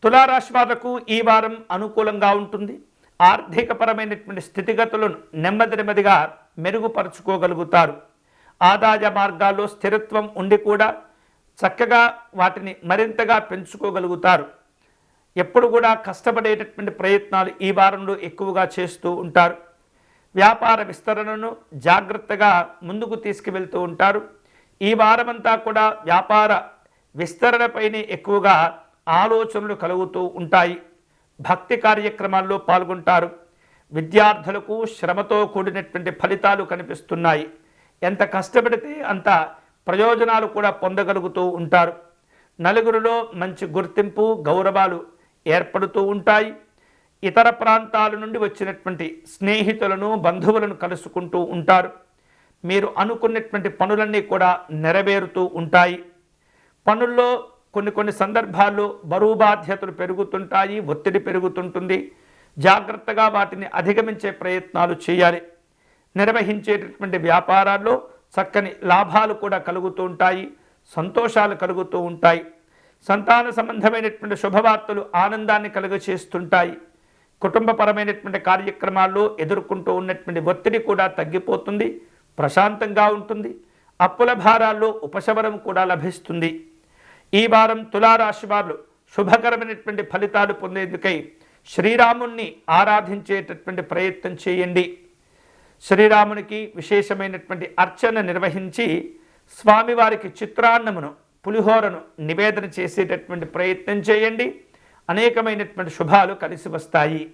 తులారాశి వాళ్లకు ఈ వారం అనుకూలంగా ఉంటుంది. ఆర్థికపరమైనటువంటి స్థితిగతులను నెమ్మదిగా మెరుగుపరుచుకోగలుగుతారు. ఆదాయ మార్గాల్లో స్థిరత్వం ఉండి కూడా చక్కగా వాటిని మరింతగా పెంచుకోగలుగుతారు. ఎప్పుడు కూడా కష్టపడేటటువంటి ప్రయత్నాలు ఈ వారంలో ఎక్కువగా చేస్తూ ఉంటారు. వ్యాపార విస్తరణను జాగ్రత్తగా ముందుకు తీసుకువెళ్తూ ఉంటారు. ఈ వారమంతా కూడా వ్యాపార విస్తరణపైనే ఎక్కువగా ఆలోచనలు కలుగుతూ ఉంటాయి. భక్తి కార్యక్రమాల్లో పాల్గొంటారు. విద్యార్థులకు శ్రమతో కూడినటువంటి ఫలితాలు కనిపిస్తున్నాయి. ఎంత కష్టపడితే అంత ప్రయోజనాలు కూడా పొందగలుగుతూ ఉంటారు. నలుగురిలో మంచి గుర్తింపు గౌరవాలు ఏర్పడుతూ ఉంటాయి. ఇతర ప్రాంతాల నుండి వచ్చినటువంటి స్నేహితులను బంధువులను కలుసుకుంటూ ఉంటారు. మీరు అనుకున్నటువంటి పనులన్నీ కూడా నెరవేరుతూ ఉంటాయి. పనుల్లో కొన్ని సందర్భాల్లో బరువు బాధ్యతలు పెరుగుతుంటాయి, ఒత్తిడి పెరుగుతుంటుంది. జాగ్రత్తగా వాటిని అధిగమించే ప్రయత్నాలు చేయాలి. నిర్వహించేటటువంటి వ్యాపారాల్లో చక్కని లాభాలు కూడా కలుగుతూ ఉంటాయి, సంతోషాలు కలుగుతూ ఉంటాయి. సంతాన సంబంధమైనటువంటి శుభవార్తలు ఆనందాన్ని కలుగచేస్తుంటాయి. కుటుంబపరమైనటువంటి కార్యక్రమాల్లో ఎదుర్కొంటూ ఉన్నటువంటి ఒత్తిడి కూడా తగ్గిపోతుంది, ప్రశాంతంగా ఉంటుంది. అప్పుల భారాల్లో ఉపశమనం కూడా లభిస్తుంది. ఈ వారం తులారాశి వారు శుభకరమైనటువంటి ఫలితాలు పొందేందుకై శ్రీరాముణ్ణి ఆరాధించేటటువంటి ప్రయత్నం చేయండి. శ్రీరామునికి విశేషమైనటువంటి అర్చన నిర్వహించి స్వామివారికి చిత్రాన్నమును పులిహోరను నివేదన చేసేటటువంటి ప్రయత్నం చేయండి. అనేకమైనటువంటి శుభాలు కలిసి వస్తాయి.